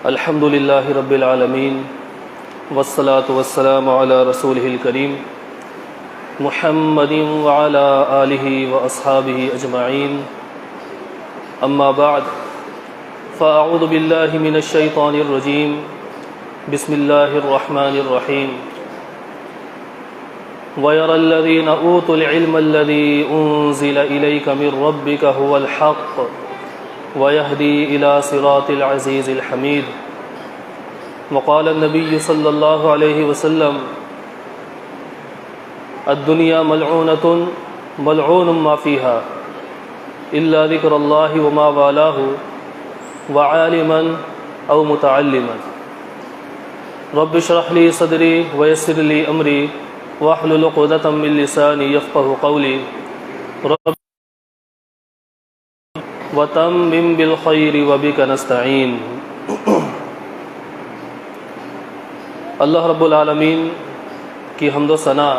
الحمد للہ رب العالمین والصلاة والسلام علی رسولہ الکریم محمد وعلی آلہ واصحابہ اجمعین اما بعد فاعوذ باللہ من الشیطان الرجیم بسم اللہ الرحمن الرحیم وَيَرَى الَّذِينَ أُوتُوا الْعِلْمَ الَّذِي أُنزِلَ إِلَيْكَ مِنْ رَبِّكَ هُوَ الْحَقُّ وَيَهْدِي إِلَى صِرَاطِ الْعَزِيزِ الْحَمِيدِ وقال النبي صلى الله عليه وسلم الدنيا ملعونة ملعون ما فيها إلا ذكر الله وما والاه وعالما أو متعلما رب اشرح لي صدري ويسر لي أمري واحلل عقدة من لساني يفقهوا قولي رب وتمم بالخير وبك نستعين اللہ رب العالمین کی حمد و ثنا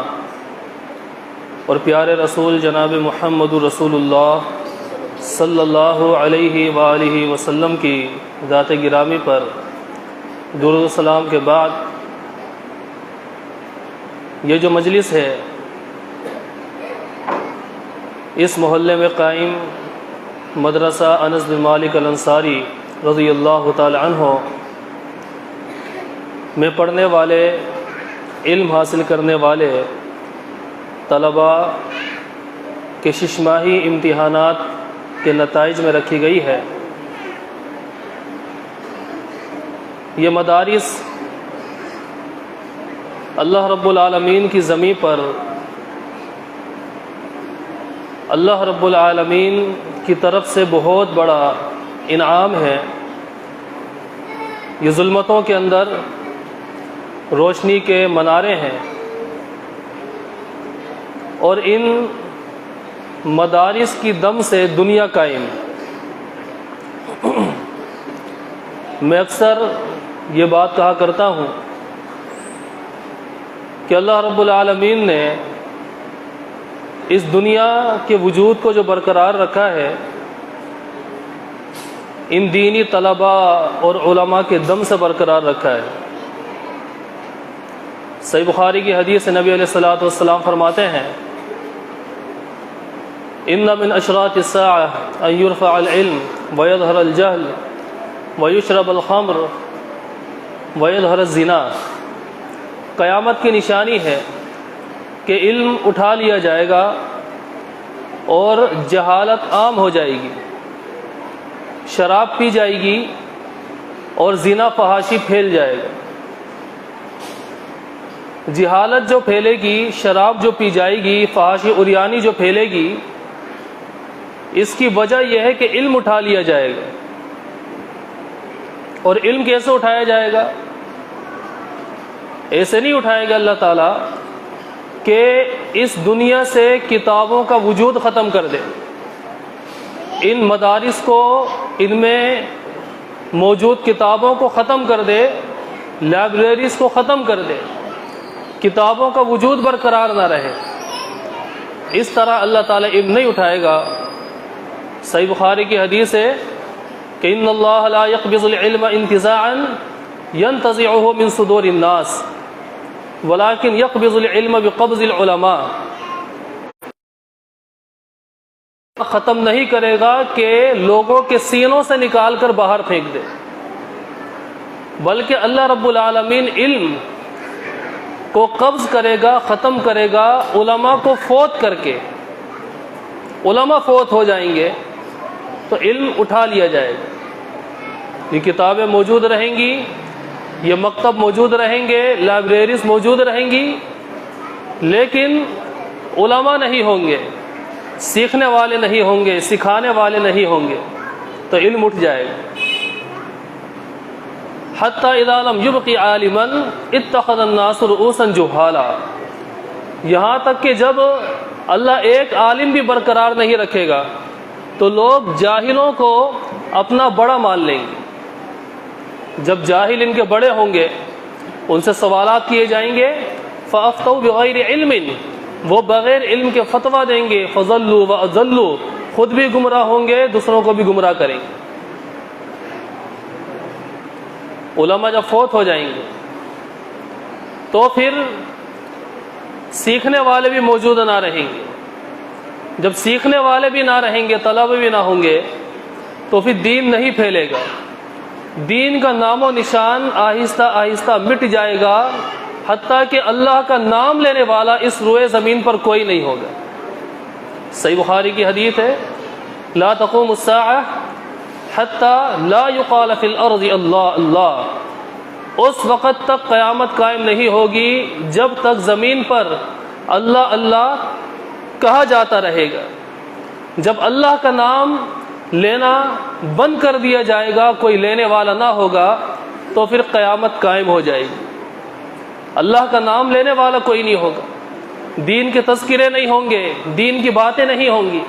اور پیارے رسول جناب محمد رسول اللہ صلی اللہ علیہ وآلہ وسلم کی ذات گرامی پر درود و سلام کے بعد یہ جو مجلس ہے اس محلے میں قائم مدرسہ انس بن مالک الانصاری رضی اللہ تعالی عنہ میں پڑھنے والے علم حاصل کرنے والے طلباء کے ششماہی امتحانات کے نتائج میں رکھی گئی ہے۔ یہ مدارس اللہ رب العالمین کی زمین پر اللہ رب العالمین کی طرف سے بہت بڑا انعام ہے۔ یہ ظلمتوں کے اندر روشنی کے منارے ہیں، اور ان مدارس کی دم سے دنیا قائم۔ میں اکثر یہ بات کہا کرتا ہوں کہ اللہ رب العالمین نے اس دنیا کے وجود کو جو برقرار رکھا ہے ان دینی طلباء اور علماء کے دم سے برقرار رکھا ہے۔ صحیح بخاری کی حدیث سے نبی علیہ الصلوۃ والسلام فرماتے ہیں ان من اشراط الساعة ان يرفع العلم ويظهر الجهل ويشرب الخمر ويظهر الزنا۔ قیامت کی نشانی ہے کہ علم اٹھا لیا جائے گا اور جہالت عام ہو جائے گی، شراب پی جائے گی اور زنا فحاشی پھیل جائے گا۔ جہالت جو پھیلے گی، شراب جو پی جائے گی، فحاشی عریانی جو پھیلے گی، اس کی وجہ یہ ہے کہ علم اٹھا لیا جائے گا۔ اور علم کیسے اٹھایا جائے گا؟ ایسے نہیں اٹھائے گا اللہ تعالیٰ کہ اس دنیا سے کتابوں کا وجود ختم کر دے، ان مدارس کو، ان میں موجود کتابوں کو ختم کر دے، لائبریریز کو ختم کر دے، کتابوں کا وجود برقرار نہ رہے۔ اس طرح اللہ تعالیٰ علم نہیں اٹھائے گا۔ صحیح بخاری کی حدیث ہے کہ ان اللہ لا يقبض العلم انتزاعا ينتزعه من صدور الناس ولكن يقبض العلم بقبض العلماء۔ ختم نہیں کرے گا کہ لوگوں کے سینوں سے نکال کر باہر پھینک دے، بلکہ اللہ رب العالمین علم کو قبض کرے گا، ختم کرے گا علماء کو فوت کر کے۔ علماء فوت ہو جائیں گے تو علم اٹھا لیا جائے گا۔ یہ کتابیں موجود رہیں گی، یہ مکتب موجود رہیں گے، لائبریریز موجود رہیں گی، لیکن علماء نہیں ہوں گے، سیکھنے والے نہیں ہوں گے، سکھانے والے نہیں ہوں گے، تو علم اٹھ جائے گا۔ حتی اذا لم یبق عالما اتخذ الناس رؤوسا جہالا، یہاں تک کہ جب اللہ ایک عالم بھی برقرار نہیں رکھے گا تو لوگ جاہلوں کو اپنا بڑا مان لیں گے۔ جب جاہل ان کے بڑے ہوں گے، ان سے سوالات کیے جائیں گے، فافتوا بغیر علم، وہ بغیر علم کے فتویٰ دیں گے، فضلوا واضلوا، خود بھی گمراہ ہوں گے، دوسروں کو بھی گمراہ کریں گے۔ علماء جب فوت ہو جائیں گے تو پھر سیکھنے والے بھی موجود نہ رہیں گے. جب سیکھنے والے بھی نہ رہیں گے، طلبہ بھی نہ ہوں گے، تو پھر دین نہیں پھیلے گا. دین کا نام و نشان آہستہ آہستہ مٹ جائے گا، حتیٰ کہ اللہ کا نام لینے والا اس روئے زمین پر کوئی نہیں ہوگا. صحیح بخاری کی حدیث ہے، لا تقوم الساعہ حتی لا یقال فی الارض اللہ اللہ. اس وقت تک قیامت قائم نہیں ہوگی جب تک زمین پر اللہ اللہ کہا جاتا رہے گا. جب اللہ کا نام لینا بند کر دیا جائے گا، کوئی لینے والا نہ ہوگا، تو پھر قیامت قائم ہو جائے گی. اللہ کا نام لینے والا کوئی نہیں ہوگا، دین کے تذکرے نہیں ہوں گے، دین کی باتیں نہیں ہوں گی،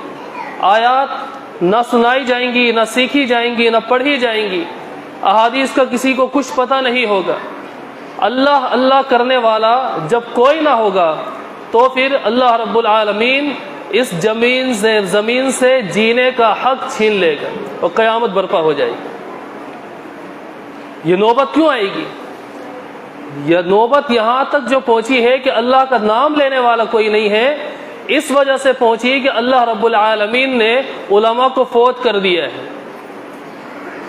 آیات نہ سنائی جائیں گی، نہ سیکھی جائیں گی، نہ پڑھی جائیں گی، احادیث کا کسی کو کچھ پتہ نہیں ہوگا. اللہ اللہ کرنے والا جب کوئی نہ ہوگا تو پھر اللہ رب العالمین اس زمین سے جینے کا حق چھین لے گا اور قیامت برپا ہو جائے گی. یہ نوبت کیوں آئے گی؟ یہ نوبت یہاں تک جو پہنچی ہے کہ اللہ کا نام لینے والا کوئی نہیں ہے، اس وجہ سے پہنچی کہ اللہ رب العالمین نے علماء کو فوت کر دیا ہے.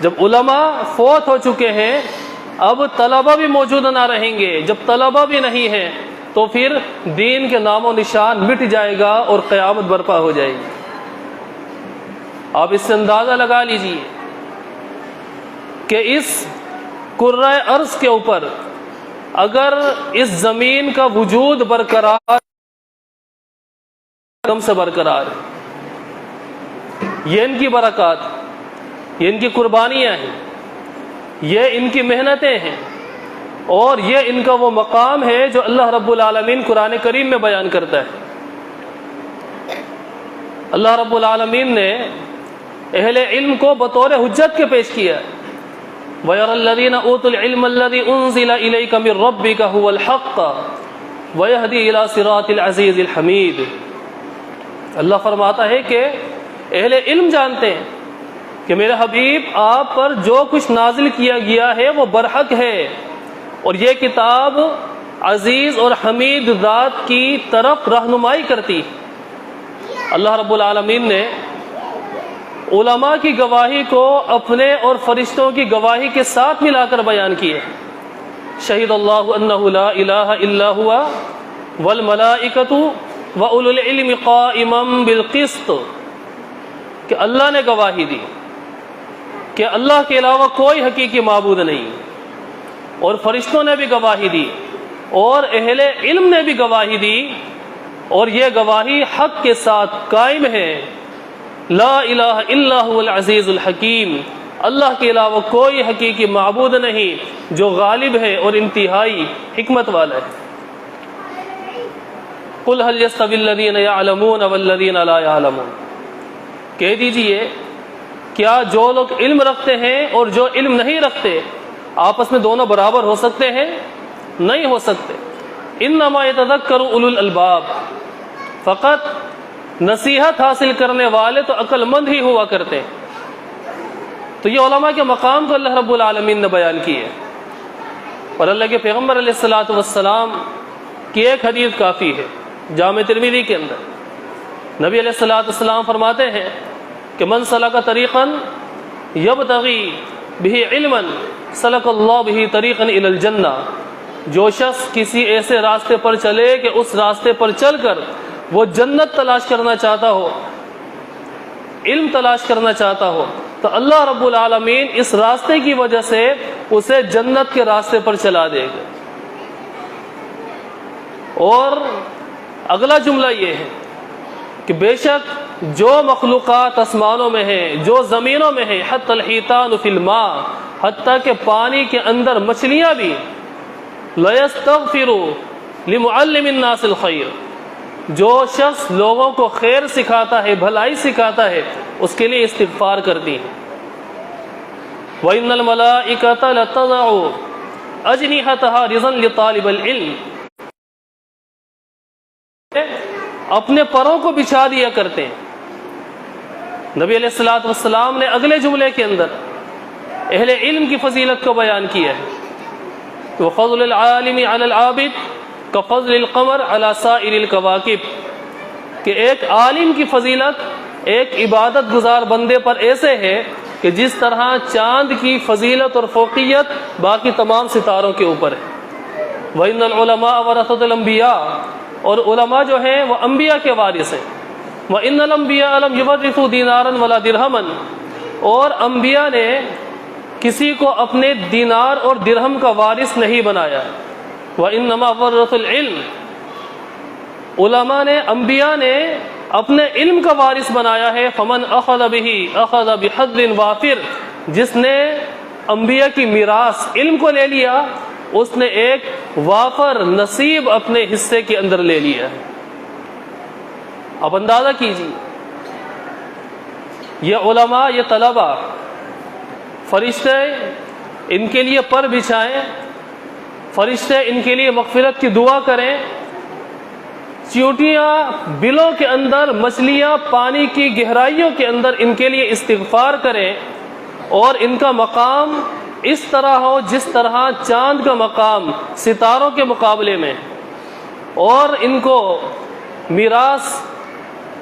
جب علماء فوت ہو چکے ہیں، اب طلبہ بھی موجود نہ رہیں گے. جب طلبہ بھی نہیں ہیں تو پھر دین کے نام و نشان مٹ جائے گا اور قیامت برپا ہو جائے گی. آپ اس سے اندازہ لگا لیجئے کہ اس کرۂ ارض کے اوپر اگر اس زمین کا وجود برقرار کم سے برقرار ہے، یہ ان کی برکات، یہ ان کی قربانیاں ہیں، یہ ان کی محنتیں ہیں، اور یہ ان کا وہ مقام ہے جو اللہ رب العالمین قرآن کریم میں بیان کرتا ہے. اللہ رب العالمین نے اہل علم کو بطور حجت کے پیش کیا. وَيَرَى الَّذِينَ أُوتُوا الْعِلْمَ الَّذِي أُنزِلَ إِلَيْكَ مِن رَّبِّكَ هُوَ الْحَقُّ وَيَهْدِي إِلَى صِرَاطِ الْعَزِيزِ الْحَمِيدِ. اللہ فرماتا ہے کہ اہل علم جانتے ہیں کہ میرے حبیب آپ پر جو کچھ نازل کیا گیا ہے وہ برحق ہے، اور یہ کتاب عزیز اور حمید ذات کی طرف رہنمائی کرتی. اللہ رب العالمین نے علماء کی گواہی کو اپنے اور فرشتوں کی گواہی کے ساتھ ملا کر بیان کیے. شہید اللہ انہ لا الہ الا ہوا والملائکۃ واولو العلم قائما بالقسط، کہ اللہ نے گواہی دی کہ اللہ کے علاوہ کوئی حقیقی معبود نہیں، اور فرشتوں نے بھی گواہی دی، اور اہل علم نے بھی گواہی دی، اور یہ گواہی حق کے ساتھ قائم ہے. لا الہ الا هو العزیز الحکیم، اللہ کے علاوہ کوئی حقیقی معبود نہیں جو غالب ہے اور انتہائی حکمت والا ہے. قل هل يستوي الذين يعلمون والذين لا يعلمون، کہہ دیجئے کیا جو لوگ علم رکھتے ہیں اور جو علم نہیں رکھتے آپس میں دونوں برابر ہو سکتے ہیں؟ نہیں ہو سکتے. انما يتذکر اولو الالباب، فقط نصیحت حاصل کرنے والے تو عقل مند ہی ہوا کرتے ہیں. تو یہ علماء کے مقام کو اللہ رب العالمین نے بیان کیے، اور اللہ کے پیغمبر علیہ الصلوۃ والسلام کی ایک حدیث کافی ہے. جامع ترمذی کے اندر نبی علیہ الصلوۃ والسلام فرماتے ہیں کہ من سلک طریقا یبتغی بہ علما سلک اللہ بہ طریقا الی الجنہ، جو شخص کسی ایسے راستے پر چلے کہ اس راستے پر چل کر وہ جنت تلاش کرنا چاہتا ہو، علم تلاش کرنا چاہتا ہو، تو اللہ رب العالمین اس راستے کی وجہ سے اسے جنت کے راستے پر چلا دے گا. اور اگلا جملہ یہ ہے کہ بے شک جو مخلوقات آسمانوں میں ہیں، جو زمینوں میں ہیں، حتی الحیتان فی الماء، حتیٰ کہ پانی کے اندر مچھلیاں بھی، لَيَسْتَغْفِرُ لِمُعَلِّمِ النَّاسِ الْخَيْرِ، جو شخص لوگوں کو خیر سکھاتا ہے، بھلائی سکھاتا ہے، اس کے لیے استغفار کرتی ہیں. وَإِنَّ الْمَلَائِكَةَ لَتَضَعُ أَجْنِحَتَهَا رِضًا لِطَالِبِ الْعِلْمِ، اپنے پروں کو بچھا دیا کرتے ہیں. نبی علیہ الصلوۃ والسلام نے اگلے جملے کے اندر اہل علم کی فضیلت کو بیان کیا ہے. وفضل العالم علی العابد کفضل القمر علی سائر الکواکب، کہ ایک عالم کی فضیلت ایک عبادت گزار بندے پر ایسے ہے کہ جس طرح چاند کی فضیلت اور فوقیت باقی تمام ستاروں کے اوپر ہے۔ وَإِنَّ الْعُلَمَاءَ وَرَثَةُ الْأَنْبِيَاءِ، اور علماء جو ہیں وہ انبیاء کے وارث ہیں۔ وَإِنَّ الْأَنْبِيَاءَ لَمْ يُوَرِّثُوا دِينَارًا وَلَا دِرْهَمًا، اور انبیاء نے کسی کو اپنے دینار اور درہم کا وارث نہیں بنایا۔ وَإِنَّمَا وَرَثُوا الْعِلْمَ، علماء نے، انبیاء نے اپنے علم کا وارث بنایا ہے۔ فَمَنْ أَخَذَ بِهِ أَخَذَ بِحَظٍّ وَافِرٍ، جس نے انبیاء کی میراث علم کو لے لیا اس نے ایک وافر نصیب اپنے حصے کے اندر لے لیا ہے۔ اب اندازہ کیجیے، یہ علماء، یہ طلباء، فرشتے ان کے لیے پر بچھائیں، فرشتے ان کے لیے مغفرت کی دعا کریں، چیونٹیاں بلوں کے اندر، مچھلیاں پانی کی گہرائیوں کے اندر ان کے لیے استغفار کریں، اور ان کا مقام اس طرح ہو جس طرح چاند کا مقام ستاروں کے مقابلے میں، اور ان کو میراث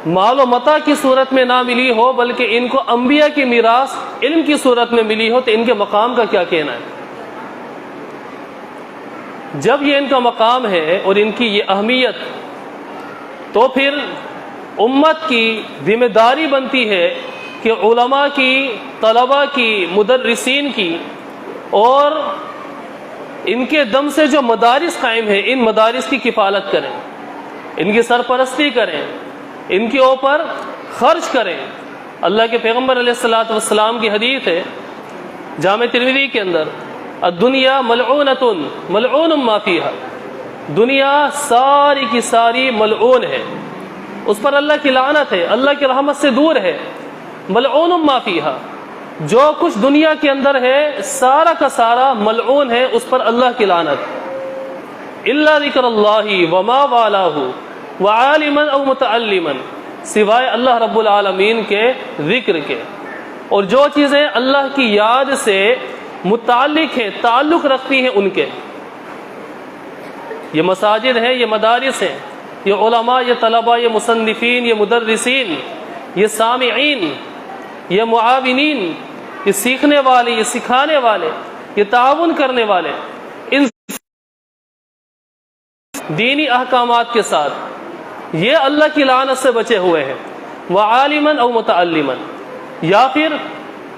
مال و متاع کی صورت میں نہ ملی ہو بلکہ ان کو انبیاء کی میراث علم کی صورت میں ملی ہو، تو ان کے مقام کا کیا کہنا ہے؟ جب یہ ان کا مقام ہے اور ان کی یہ اہمیت، تو پھر امت کی ذمہ داری بنتی ہے کہ علماء کی، طلباء کی، مدرسین کی، اور ان کے دم سے جو مدارس قائم ہیں ان مدارس کی کفالت کریں، ان کی سرپرستی کریں، ان کے اوپر خرچ کریں۔ اللہ کے پیغمبر علیہ الصلوۃ والسلام کی حدیث ہے جامع ترمذی کے اندر، الدنیا ملعونۃ ملعون ما فیہا، دنیا ساری کی ساری ملعون ہے، اس پر اللہ کی لعنت ہے، اللہ کی رحمت سے دور ہے۔ ملعون ما فیہا، جو کچھ دنیا کے اندر ہے سارا کا سارا ملعون ہے، اس پر اللہ کی لعنت۔ الا ذکر اللہ وما والاہ وعالما او متعلما، سوائے اللہ رب العالمین کے ذکر کے، اور جو چیزیں اللہ کی یاد سے متعلق ہیں، تعلق رکھتی ہیں ان کے۔ یہ مساجد ہیں، یہ مدارس ہیں، یہ علماء، یہ طلباء، یہ مصنفین، یہ مدرسین، یہ سامعین، یہ معاونین، یہ سیکھنے والے، یہ سکھانے والے، یہ تعاون کرنے والے، ان دینی احکامات کے ساتھ یہ اللہ کی لعنت سے بچے ہوئے ہیں۔ وعالما او متعلما، یا پھر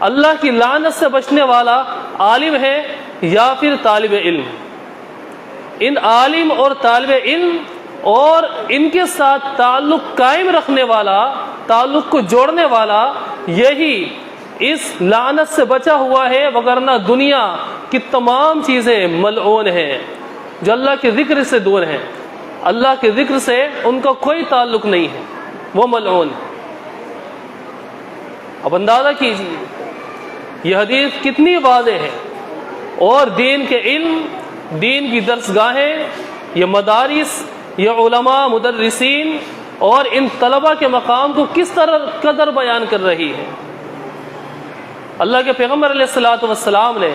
اللہ کی لعنت سے بچنے والا عالم ہے یا پھر طالب علم۔ ان عالم اور طالب علم اور ان کے ساتھ تعلق قائم رکھنے والا، تعلق کو جوڑنے والا، یہی اس لعنت سے بچا ہوا ہے، وگرنہ دنیا کی تمام چیزیں ملعون ہیں جو اللہ کے ذکر سے دور ہیں، اللہ کے ذکر سے ان کا کوئی تعلق نہیں ہے، وہ ملعون ہے۔ اب اندازہ کیجیے یہ حدیث کتنی واضح ہے، اور دین کے علم، دین کی درسگاہیں، یہ مدارس، یہ علماء، مدرسین اور ان طلباء کے مقام کو کس طرح قدر بیان کر رہی ہے۔ اللہ کے پیغمبر علیہ الصلوۃ والسلام نے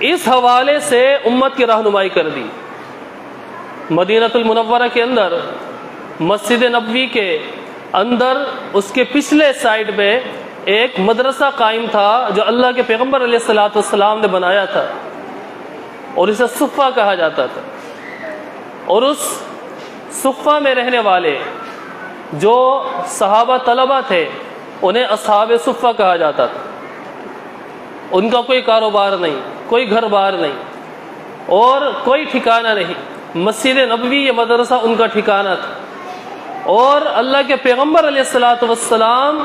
اس حوالے سے امت کی رہنمائی کر دی۔ مدینہ المنورہ کے اندر، مسجد نبوی کے اندر، اس کے پچھلے سائڈ میں ایک مدرسہ قائم تھا جو اللہ کے پیغمبر علیہ الصلوۃ والسلام نے بنایا تھا، اور اسے صفہ کہا جاتا تھا، اور اس صفہ میں رہنے والے جو صحابہ طلبہ تھے انہیں اصحاب صفہ کہا جاتا تھا۔ ان کا کوئی کاروبار نہیں، کوئی گھر بار نہیں، اور کوئی ٹھکانہ نہیں۔ مسجد نبوی یہ مدرسہ ان کا ٹھکانہ تھا، اور اللہ کے پیغمبر علیہ الصلوۃ والسلام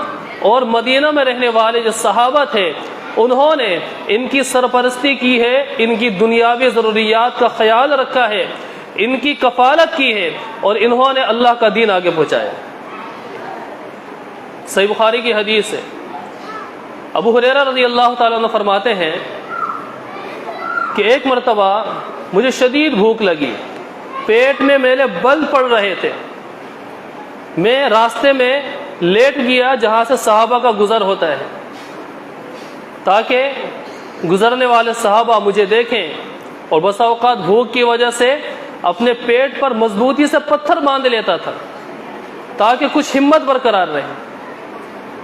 اور مدینہ میں رہنے والے جو صحابہ تھے انہوں نے ان کی سرپرستی کی ہے، ان کی دنیاوی ضروریات کا خیال رکھا ہے، ان کی کفالت کی ہے، اور انہوں نے اللہ کا دین آگے پہنچایا۔ صحیح بخاری کی حدیث ہے، ابو ہریرہ رضی اللہ تعالیٰ عنہ فرماتے ہیں کہ ایک مرتبہ مجھے شدید بھوک لگی، پیٹ میں میرے بل پڑ رہے تھے، میں راستے میں لیٹ گیا جہاں سے صحابہ کا گزر ہوتا ہے، تاکہ گزرنے والے صحابہ مجھے دیکھیں اور بسا اوقات بھوک کی وجہ سے اپنے پیٹ پر مضبوطی سے پتھر باندھ لیتا تھا تاکہ کچھ ہمت برقرار رہے۔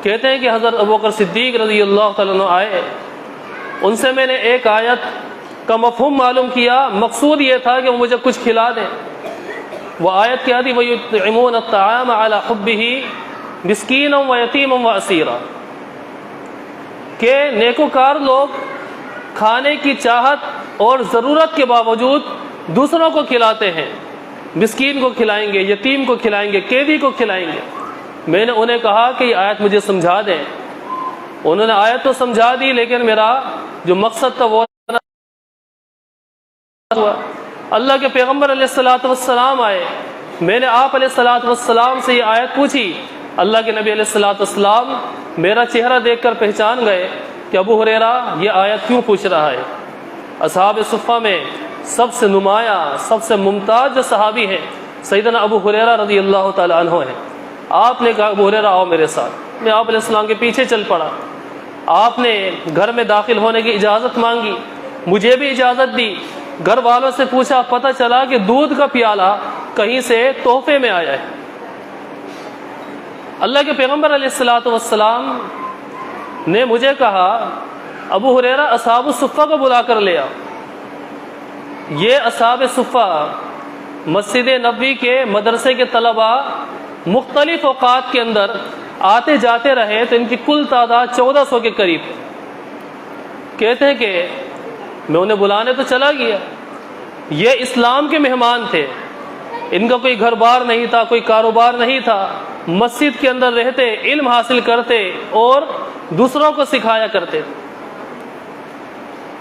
کہتے ہیں کہ حضرت ابوبکر صدیق رضی اللہ تعالیٰ عنہ آئے، ان سے میں نے ایک آیت کا مفہوم معلوم کیا، مقصود یہ تھا کہ وہ مجھے کچھ کھلا دیں۔ وہ آیت کیا تھی؟ وَيُطْعِمُونَ الطَّعَامَ عَلَى حُبِّهِ مِسْكِينًا وَيَتِيمًا وَأَسِيرًا، کہ نیکوکار لوگ کھانے کی چاہت اور ضرورت کے باوجود دوسروں کو کھلاتے ہیں، مسکین کو کھلائیں گے، یتیم کو کھلائیں گے، قیدی کو کھلائیں گے۔ میں نے انہیں کہا کہ یہ آیت مجھے سمجھا دیں۔ انہوں نے آیت تو سمجھا دی، لیکن میرا جو مقصد تھا وہ ہوا۔ اللہ کے پیغمبر علیہ الصلوۃ والسلام آئے، میں نے آپ علیہ الصلوۃ والسلام سے یہ آیت پوچھی۔ اللہ کے نبی علیہ الصلوۃ والسلام میرا چہرہ دیکھ کر پہچان گئے کہ ابو ہریرہ یہ آیت کیوں پوچھ رہا ہے۔ اصحاب صفہ میں سب سے نمایاں، سب سے ممتاز جو صحابی ہیں سیدنا ابو ہریرہ رضی اللہ تعالی عنہ ہیں۔ آپ نے کہا ابو ہریرہ آؤ میرے ساتھ، میں آپ علیہ السلام کے پیچھے چل پڑا۔ آپ نے گھر میں داخل ہونے کی اجازت مانگی، مجھے بھی اجازت دی۔ گھر والوں سے پوچھا، پتہ چلا کہ دودھ کا پیالہ کہیں سے تحفے میں آیا ہے۔ اللہ کے پیغمبر علیہ الصلوۃ والسلام نے مجھے کہا ابو ہریرہ اصحاب الصفہ کو بلا کر لے آؤ۔ یہ اصحاب صفہ مسجد نبوی کے مدرسے کے طلباء مختلف اوقات کے اندر آتے جاتے رہے تو ان کی کل تعداد 1400 کے قریب ہے۔ کہتے ہیں کہ میں انہیں بلانے تو چلا گیا، یہ اسلام کے مہمان تھے، ان کا کوئی گھر بار نہیں تھا، کوئی کاروبار نہیں تھا، مسجد کے اندر رہتے، علم حاصل کرتے اور دوسروں کو سکھایا کرتے۔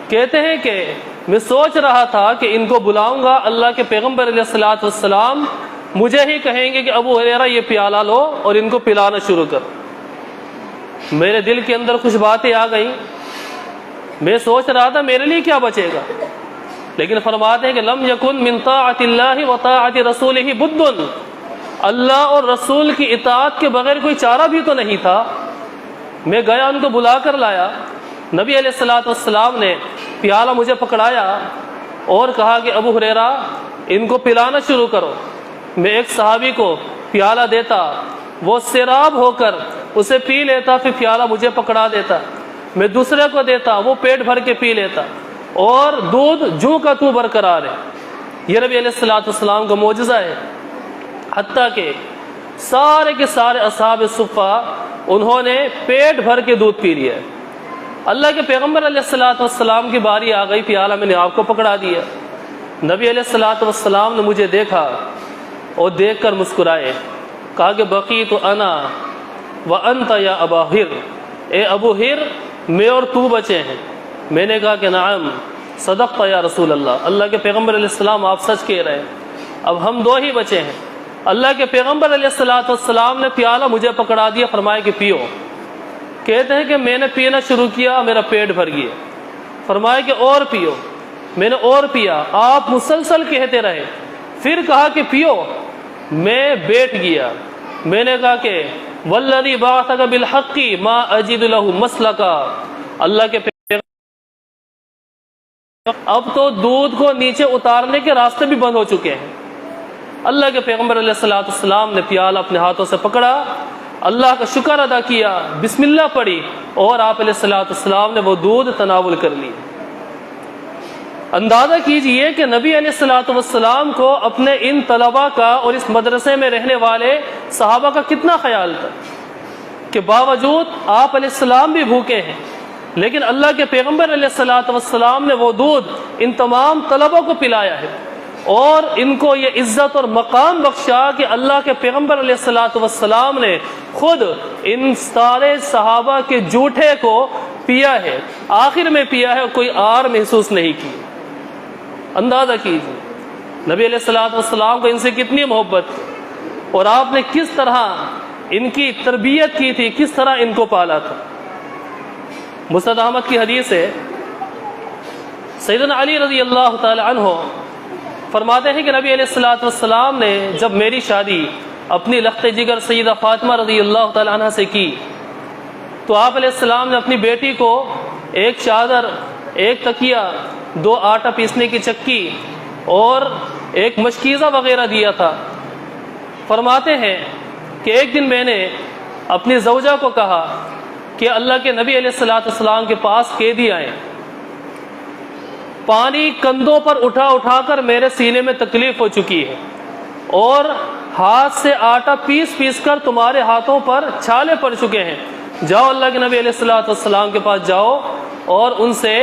کہتے ہیں کہ میں سوچ رہا تھا کہ ان کو بلاؤں گا، اللہ کے پیغمبر علیہ الصلوۃ والسلام مجھے ہی کہیں گے کہ ابو ہریرہ یہ پیالہ لو اور ان کو پلانا شروع کر۔ میرے دل کے اندر کچھ باتیں آ گئیں، میں سوچ رہا تھا میرے لیے کیا بچے گا، لیکن فرماتے ہیں کہ لم یکن من طاعت اللہ و طاعت رسولہ بد، اللہ اور رسول کی اطاعت کے بغیر کوئی چارہ بھی تو نہیں تھا۔ میں گیا، ان کو بلا کر لایا۔ نبی علیہ الصلوۃ والسلام نے پیالہ مجھے پکڑایا اور کہا کہ ابو ہریرہ ان کو پلانا شروع کرو۔ میں ایک صحابی کو پیالہ دیتا، وہ سیراب ہو کر اسے پی لیتا، پھر پیالہ مجھے پکڑا دیتا۔ میں دوسرے کو دیتا، وہ پیٹ بھر کے پی لیتا، اور دودھ جوں کا توں برقرار ہے۔ یہ نبی علیہ الصلوۃ والسلام کا معجزہ ہے۔ حتیٰ کہ سارے کے سارے اصحاب صفہ انہوں نے پیٹ بھر کے دودھ پی لیا۔ اللہ کے پیغمبر علیہ الصلوۃ والسلام کی باری آ گئی، پیالہ میں نے آپ کو پکڑا دیا۔ نبی علیہ الصلوۃ والسلام نے مجھے دیکھا اور دیکھ کر مسکرائے، کہا کہ بقیت انا وانت یا ابا ہر، اے ابو ہر میں اور تو بچے ہیں۔ میں نے کہا کہ نعم صدقت یا رسول اللہ، اللہ کے پیغمبر علیہ السلام آپ سچ کہہ رہے ہیں، اب ہم دو ہی بچے ہیں۔ اللہ کے پیغمبر علیہ الصلوۃ والسلام نے پیالہ مجھے پکڑا دیا، فرمایا کہ پیو۔ کہتے ہیں کہ میں نے پینا شروع کیا، میرا پیٹ بھر گیا۔ فرمایا کہ اور پیو، میں نے اور پیا، آپ مسلسل کہتے رہے، پھر کہا کہ پیو۔ میں بیٹھ گیا، میں نے کہا کہ والذی بعثک بالحق ما اجد له مسلکا، اللہ کے اب تو دودھ کو نیچے اتارنے کے راستے بھی بند ہو چکے ہیں۔ اللہ کے پیغمبر علیہ الصلوۃ والسلام نے پیالہ اپنے ہاتھوں سے پکڑا، اللہ کا شکر ادا کیا، بسم اللہ پڑھی، اور آپ علیہ الصلوۃ والسلام نے وہ دودھ تناول کر لی۔ اندازہ کیجئے کہ نبی علیہ الصلوۃ والسلام کو اپنے ان طلباء کا اور اس مدرسے میں رہنے والے صحابہ کا کتنا خیال تھا کہ باوجود آپ علیہ السلام بھی بھوکے ہیں، لیکن اللہ کے پیغمبر علیہ الصلوۃ والسلام نے وہ دودھ ان تمام طلباء کو پلایا ہے، اور ان کو یہ عزت اور مقام بخشا کہ اللہ کے پیغمبر علیہ الصلوۃ والسلام نے خود ان سارے صحابہ کے جوٹے کو پیا ہے، آخر میں پیا ہے، کوئی آر محسوس نہیں کی۔ اندازہ کیجیے نبی علیہ الصلوۃ والسلام کو ان سے کتنی محبت تھی، اور آپ نے کس طرح ان کی تربیت کی تھی، کس طرح ان کو پالا تھا۔ مسند احمد کی حدیث ہے، سیدنا علی رضی اللہ تعالی عنہ فرماتے ہیں کہ نبی علیہ الصلوۃ والسلام نے جب میری شادی اپنی لخت جگر سیدہ فاطمہ رضی اللہ تعالی عنہ سے کی، تو آپ علیہ السلام نے اپنی بیٹی کو ایک چادر ایک تکیہ، 2 آٹا پیسنے کی چکی اور ایک مشکیزہ وغیرہ دیا تھا۔ فرماتے ہیں کہ ایک دن میں نے اپنی زوجہ کو کہا کہ اللہ کے نبی علیہ السلام کے پاس قیدی آئے، پانی کندھوں پر اٹھا اٹھا کر میرے سینے میں تکلیف ہو چکی ہے، اور ہاتھ سے آٹا پیس پیس کر تمہارے ہاتھوں پر چھالے پڑ چکے ہیں، جاؤ اللہ کے نبی علیہ السلام کے پاس جاؤ اور ان سے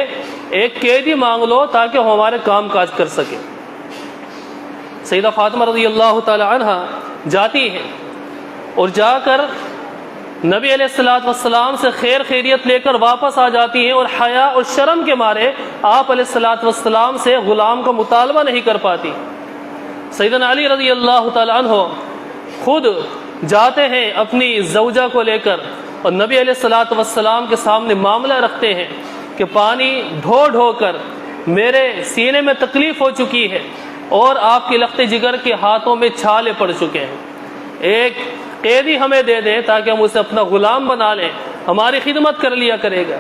ایک قیدی مانگ لو تاکہ وہ ہمارے کام کاج کر سکے۔ سیدہ فاطمہ رضی اللہ تعالی عنہ جاتی ہیں اور جا کر نبی علیہ السلام سے خیر خیریت لے کر واپس آ جاتی ہیں، اور حیا اور شرم کے مارے آپ علیہ السلام سے غلام کا مطالبہ نہیں کر پاتی۔ سیدنا علی رضی اللہ تعالی عنہ خود جاتے ہیں اپنی زوجہ کو لے کر اور نبی علیہ السلام کے سامنے معاملہ رکھتے ہیں کہ پانی ڈھو ڈھو کر میرے سینے میں تکلیف ہو چکی ہے اور آپ کے لخت جگر کے ہاتھوں میں چھالے پڑ چکے ہیں، ایک قیدی ہمیں دے دیں تاکہ ہم اسے اپنا غلام بنا لیں، ہماری خدمت کر لیا کرے گا۔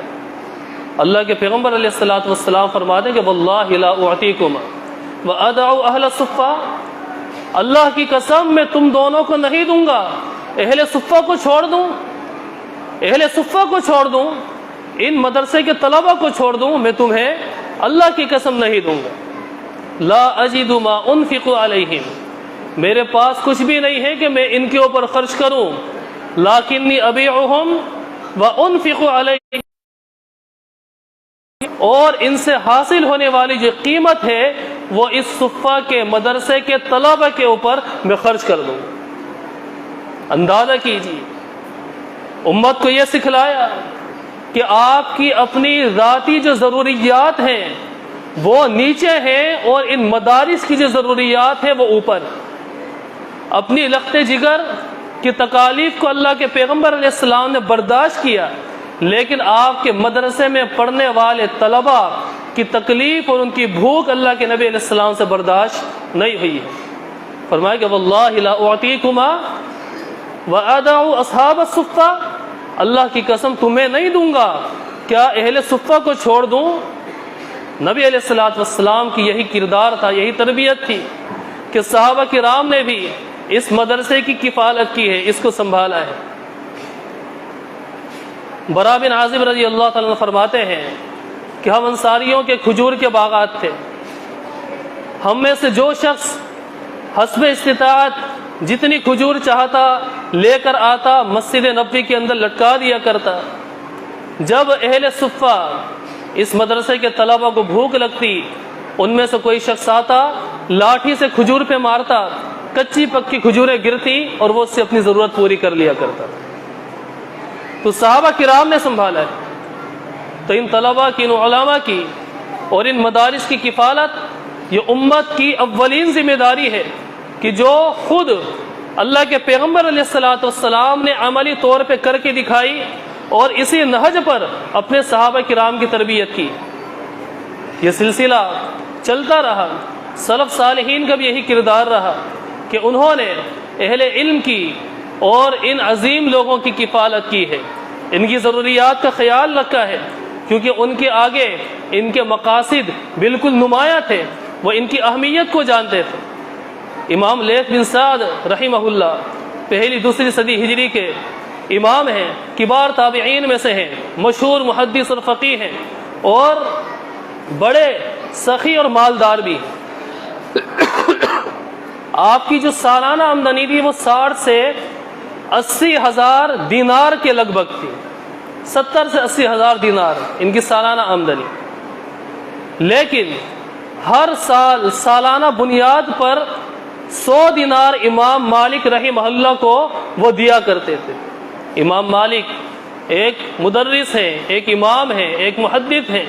اللہ کے پیغمبر علیہ السلام فرماتے ہیں کہ واللہ لا اعطیکما وادعو اہل الصفہ، اللہ کی قسم میں تم دونوں کو نہیں دوں گا، اہل صفہ کو چھوڑ دوں، اہل صفہ کو چھوڑ دوں، ان مدرسے کے طلبہ کو چھوڑ دوں، میں تمہیں اللہ کی قسم نہیں دوں گا۔ لا اجد ما انفق علیہم، میرے پاس کچھ بھی نہیں ہے کہ میں ان کے اوپر خرچ کروں، لیکنی ابیعہم وانفق علیہم، اور ان سے حاصل ہونے والی جو قیمت ہے وہ اس صفہ کے مدرسے کے طلبہ کے اوپر میں خرچ کر دوں۔ اندازہ کیجیے، امت کو یہ سکھلایا کہ آپ کی اپنی ذاتی جو ضروریات ہیں وہ نیچے ہیں اور ان مدارس کی جو ضروریات ہیں وہ اوپر۔ اپنی لخت جگر کی تکالیف کو اللہ کے پیغمبر علیہ السلام نے برداشت کیا، لیکن آپ کے مدرسے میں پڑھنے والے طلبہ کی تکلیف اور ان کی بھوک اللہ کے نبی علیہ السلام سے برداشت نہیں ہوئی ہے۔ فرمایا کہ واللہ لا اعطیکما وادعو اصحاب الصفہ، اللہ کی قسم تمہیں نہیں دوں گا، کیا اہل صفہ کو چھوڑ دوں؟ نبی علیہ السلام کی یہی کردار تھا، یہی تربیت تھی کہ صحابہ کرام نے بھی اس مدرسے کی کفالت کی ہے، اس کو سنبھالا ہے۔ برا بن عازب رضی اللہ تعالیٰ عنہ فرماتے ہیں کہ ہم انصاریوں کے کھجور کے باغات تھے، ہم میں سے جو شخص حسب استطاعت جتنی کھجور چاہتا لے کر آتا، مسجد نبوی کے اندر لٹکا دیا کرتا۔ جب اہل صفہ اس مدرسے کے طلبہ کو بھوک لگتی، ان میں سے کوئی شخص آتا، لاٹھی سے کھجور پہ مارتا، کچی پکی کھجوریں گرتی اور وہ اس سے اپنی ضرورت پوری کر لیا کرتا۔ تو صحابہ کرام نے سنبھالا ہے۔ تو ان طلبہ کی، ان علماء کی اور ان مدارس کی کفالت یہ امت کی اولین ذمہ داری ہے کہ جو خود اللہ کے پیغمبر علیہ السلام نے عملی طور پہ کر کے دکھائی اور اسی نہج پر اپنے صحابہ کرام کی تربیت کی۔ یہ سلسلہ چلتا رہا، سلف صالحین کا بھی یہی کردار رہا کہ انہوں نے اہل علم کی اور ان عظیم لوگوں کی کفالت کی ہے، ان کی ضروریات کا خیال رکھا ہے، کیونکہ ان کے آگے ان کے مقاصد بالکل نمایاں تھے، وہ ان کی اہمیت کو جانتے تھے۔ امام لیث بن سعد رحمہ اللہ پہلی دوسری صدی ہجری کے امام ہیں، کبار تابعین میں سے ہیں، مشہور محدث اور فقیہ ہیں، اور بڑے سخی اور مالدار بھی ہیں۔ آپ کی جو سالانہ آمدنی تھی وہ 60 سے 80 ہزار دینار کے لگ بھگ تھی، 70 سے 80 ہزار دینار ان کی سالانہ آمدنی، لیکن ہر سال سالانہ بنیاد پر 100 دینار امام مالک رحمہ اللہ کو وہ دیا کرتے تھے۔ امام مالک ایک مدرس ہیں، ایک امام ہیں، ایک محدث ہیں،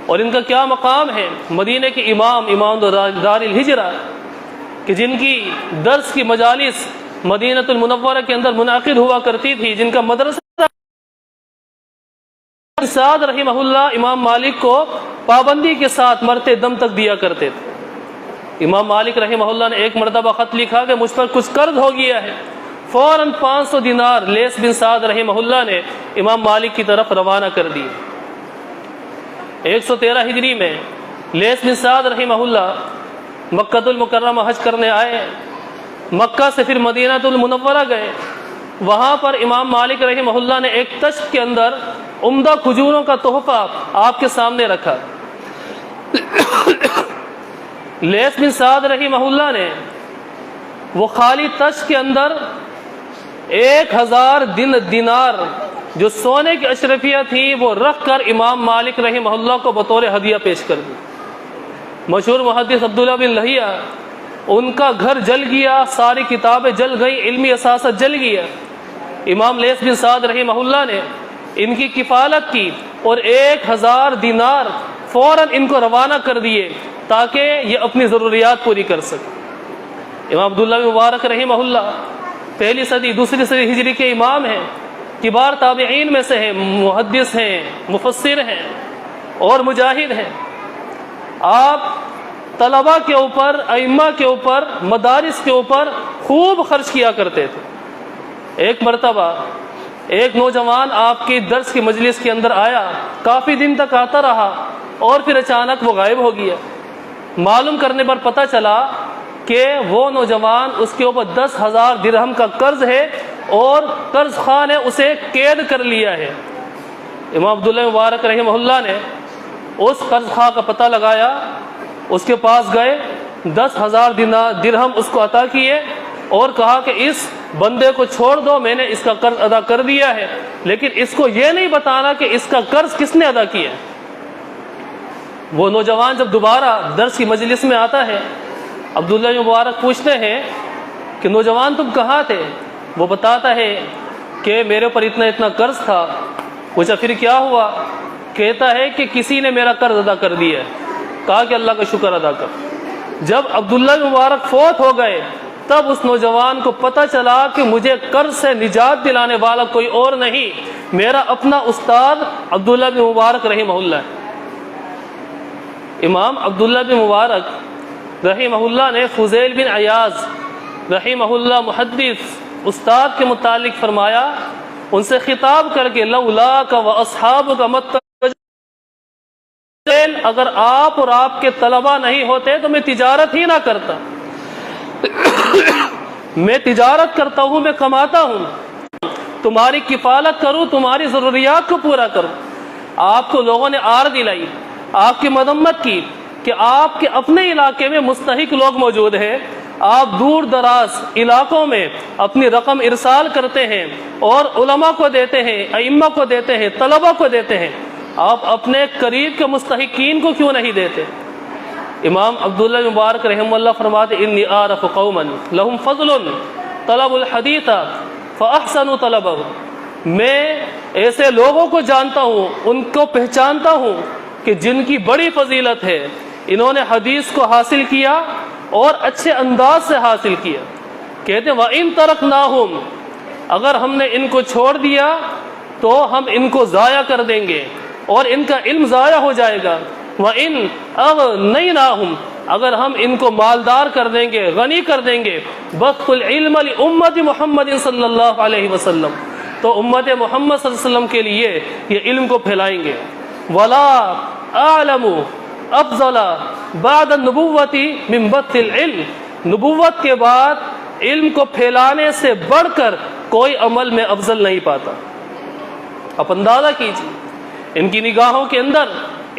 اور ان کا کیا مقام ہے، مدینہ کے امام دار الہجرہ، کہ جن کی درس کی مجالس مدینہ المنورہ کے اندر منعقد ہوا کرتی تھی، جن کا مدرسہ سعد رحمہ اللہ امام مالک کو پابندی کے ساتھ مرتے دم تک دیا کرتے تھے۔ امام مالک رحمہ اللہ نے ایک مرتبہ خط لکھا کہ مجھ پر کچھ قرض ہو گیا ہے، فوراً 500 دینار لیث بن سعد رحمہ اللہ نے امام مالک کی طرف روانہ کر دی۔ 113 ہجری میں لیث بن سعد رحمہ اللہ مکہ المکرمہ حج کرنے آئے. مکہ سے پھر مدینہ المنورہ گئے. وہاں پر امام مالک رحمہ اللہ نے ایک تشت کے اندر عمدہ کھجوروں کا تحفہ آپ کے سامنے رکھا. لیث بن سعد رحمہ اللہ نے وہ خالی تشت کے اندر 1000 دینار جو سونے کی اشرفیہ تھی وہ رکھ کر امام مالک رحمہ اللہ کو بطور ہدیہ پیش کر دی. مشہور محدث عبداللہ بن لہیہ ان کا گھر جل گیا، ساری کتابیں جل گئی، علمی اثاثہ جل گیا. امام لیث بن سعد رحمہ اللہ نے ان کی کفالت کی اور 1000 دینار فوراً ان کو روانہ کر دیے تاکہ یہ اپنی ضروریات پوری کر سکے. امام عبداللہ بن مبارک رحمہ اللہ پہلی صدی دوسری صدی ہجری کے امام ہیں، کبار تابعین میں سے ہیں، محدث ہیں، مفسر ہیں اور مجاہد ہیں. آپ طلباء کے اوپر، ائمہ کے اوپر، مدارس کے اوپر خوب خرچ کیا کرتے تھے. ایک مرتبہ ایک نوجوان آپ کی درس کی مجلس کے اندر آیا، کافی دن تک آتا رہا اور پھر اچانک وہ غائب ہو گیا. معلوم کرنے پر پتہ چلا کہ وہ نوجوان اس کے اوپر 10,000 درہم کا قرض ہے اور قرض خواہ نے اسے قید کر لیا ہے. امام عبداللہ مبارک رحمہ اللہ نے اس قرض خواہ کا پتہ لگایا، اس کے پاس گئے، 10,000 درہم اس کو عطا کیے اور کہا کہ اس بندے کو چھوڑ دو، میں نے اس کا قرض ادا کر دیا ہے، لیکن اس کو یہ نہیں بتانا کہ اس کا قرض کس نے ادا کیا. وہ نوجوان جب دوبارہ درس کی مجلس میں آتا ہے، عبداللہ مبارک پوچھتے ہیں کہ نوجوان تم کہاں تھے؟ وہ بتاتا ہے کہ میرے پر اتنا قرض تھا. پوچھا پھر کیا ہوا؟ کہتا ہے کہ کسی نے میرا قرض ادا کر دیا ہے. کہا کہ اللہ کا شکر ادا کر. جب عبداللہ مبارک فوت ہو گئے تب اس نوجوان کو پتہ چلا کہ مجھے قرض سے نجات دلانے والا کوئی اور نہیں، میرا اپنا استاد عبداللہ بن مبارک رحمہ اللہ. امام عبداللہ بن مبارک رحمہ اللہ نے فضیل بن عیاض رحمہ اللہ محدث استاد کے متعلق فرمایا، ان سے خطاب کر کے لولاک و اصحابک مت، اگر آپ اور آپ کے طلباء نہیں ہوتے تو میں تجارت ہی نہ کرتا. میں تجارت کرتا ہوں، میں کماتا ہوں، تمہاری کفالت کروں، تمہاری ضروریات کو پورا کروں. آپ کو لوگوں نے آر دلائی، آپ کی مذمت کی کہ آپ کے اپنے علاقے میں مستحق لوگ موجود ہیں، آپ دور دراز علاقوں میں اپنی رقم ارسال کرتے ہیں اور علماء کو دیتے ہیں، ائمہ کو دیتے ہیں، طلباء کو دیتے ہیں، آپ اپنے قریب کے مستحقین کو کیوں نہیں دیتے؟ امام عبداللہ مبارک رحمہ اللہ فرماتے انی اعرف قوما لهم فضل طلب الحدیث فاحسنوا طلبہ. میں ایسے لوگوں کو جانتا ہوں، ان کو پہچانتا ہوں کہ جن کی بڑی فضیلت ہے، انہوں نے حدیث کو حاصل کیا اور اچھے انداز سے حاصل کیا. کہتے ہیں وَإِن تَرَكْنَاهُمْ، اگر ہم نے ان کو چھوڑ دیا تو ہم ان کو ضائع کر دیں گے اور ان کا علم ضائع ہو جائے گا. وَإِنْ أَغْنَيْنَاهُمْ، اگر ہم ان کو مالدار کر دیں گے، غنی کر دیں گے، بَثُّ الْعِلْمَ لِأُمَّةِ مُحَمَّدٍ صلی اللہ علیہ وسلم، تو امت محمد صلی اللہ علیہ وسلم کے لیے یہ علم کو پھیلائیں گے. وَلَا أَعْلَمُ أَفْضَلَ بَعْدَ النُّبُوَّةِ مِنْ بَثِّ الْعِلْمِ، نبوت کے بعد علم کو پھیلانے سے بڑھ کر کوئی عمل میں افضل نہیں پاتا. آپ اندازہ کیجیے ان کی نگاہوں کے اندر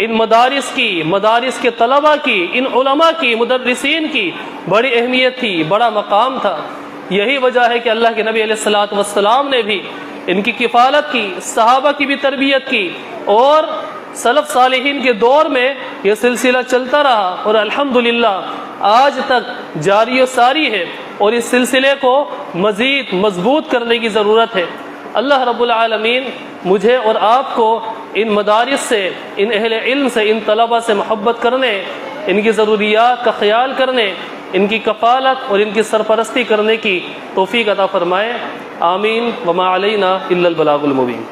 ان مدارس کی، مدارس کے طلباء کی، ان علماء کی، مدرسین کی بڑی اہمیت تھی، بڑا مقام تھا. یہی وجہ ہے کہ اللہ کے نبی علیہ الصلوۃ والسلام نے بھی ان کی کفالت کی، صحابہ کی بھی تربیت کی اور سلف صالحین کے دور میں یہ سلسلہ چلتا رہا اور الحمدللہ آج تک جاری و ساری ہے اور اس سلسلے کو مزید مضبوط کرنے کی ضرورت ہے. اللہ رب العالمین مجھے اور آپ کو ان مدارس سے، ان اہل علم سے، ان طلباء سے محبت کرنے، ان کی ضروریات کا خیال کرنے، ان کی کفالت اور ان کی سرپرستی کرنے کی توفیق عطا فرمائے. آمین. وما علینا الا البلاغ المبین.